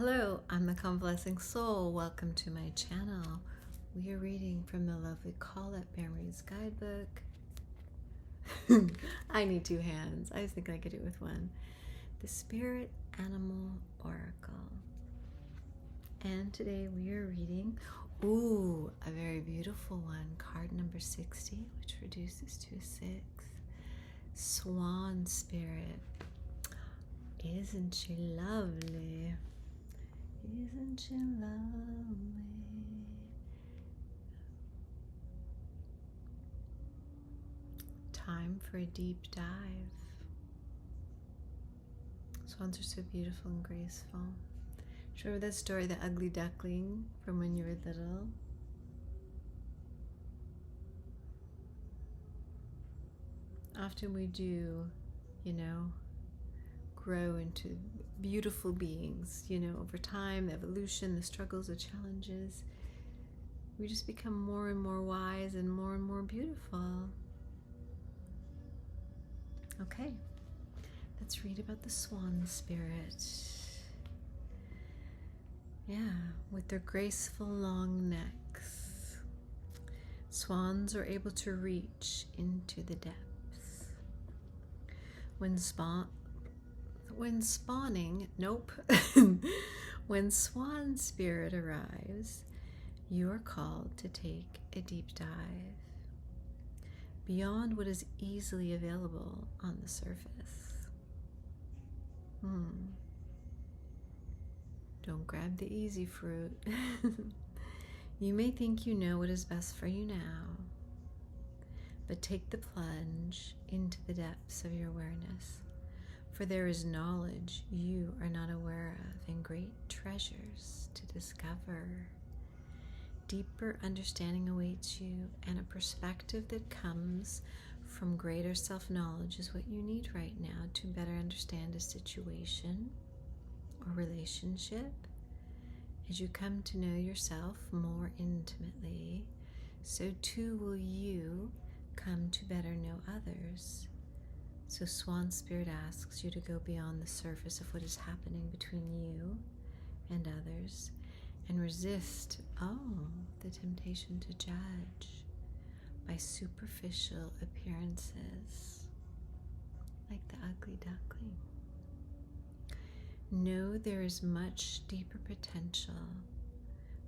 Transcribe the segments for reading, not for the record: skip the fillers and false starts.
Hello, I'm the Convalescing Soul. Welcome to my channel. We are reading from the lovely Colette BARON-REID's guidebook. I need two hands. I was thinking I could do it with one. The Spirit Animal Oracle. And today we are reading, a very beautiful one, card number 60, which reduces to a 6. Swan Spirit. Isn't she lovely? Isn't she lovely? Time for a deep dive. Swans are so beautiful and graceful. Do you remember that story, The Ugly Duckling, from when you were little? Often we do, grow into beautiful beings, over time, the evolution, the struggles, the challenges. We just become more and more wise and more beautiful. Okay, let's read about the swan spirit. Yeah, with their graceful long necks, swans are able to reach into the depths. When swan spirit arrives, you are called to take a deep dive beyond what is easily available on the surface. Don't grab the easy fruit. You may think you know what is best for you now, but take the plunge into the depths of your awareness. For there is knowledge you are not aware of and great treasures to discover. Deeper understanding awaits you, and a perspective that comes from greater self-knowledge is what you need right now to better understand a situation or relationship. As you come to know yourself more intimately, so too will you come to better know others. So Swan Spirit asks you to go beyond the surface of what is happening between you and others and resist, the temptation to judge by superficial appearances, like the ugly duckling. Know there is much deeper potential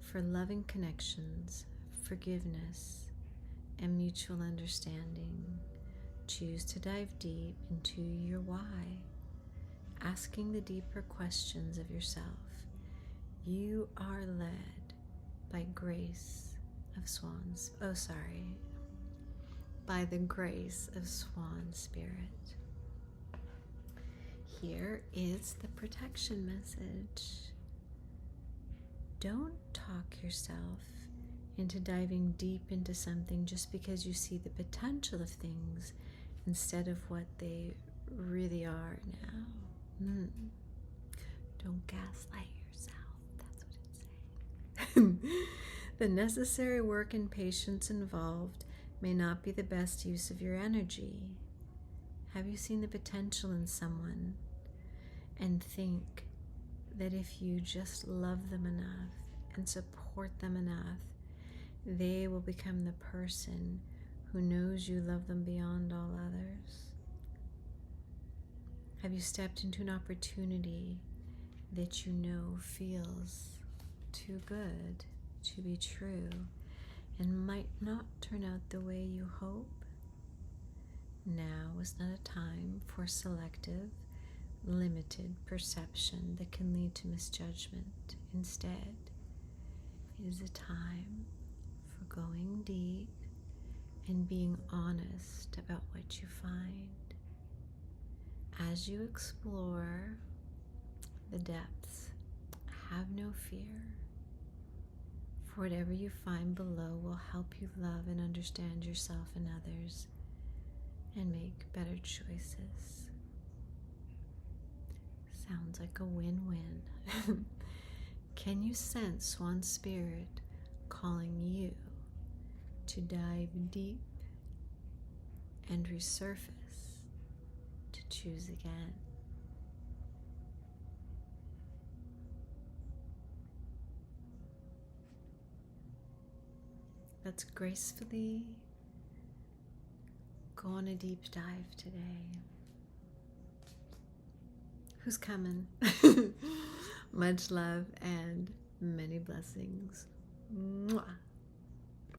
for loving connections, forgiveness, and mutual understanding. Choose to dive deep into your why, asking the deeper questions of yourself. You are led by grace of by the grace of Swan Spirit. Here is the protection message. Don't talk yourself into diving deep into something just because you see the potential of things instead of what they really are now. Don't gaslight yourself. That's what it's saying. The necessary work and patience involved may not be the best use of your energy. Have you seen the potential in someone and think that if you just love them enough and support them enough, they will become the person who knows you love them beyond all others? Have you stepped into an opportunity that you know feels too good to be true and might not turn out the way you hope? Now is not a time for selective, limited perception that can lead to misjudgment. Instead, it is a time for going deep and being honest about what you find. As you explore the depths, have no fear, for whatever you find below will help you love and understand yourself and others and make better choices. Sounds like a win-win. Can you sense Swan Spirit calling you to dive deep and resurface, to choose again? Let's gracefully go on a deep dive today. Who's coming? Much love and many blessings. Mwah.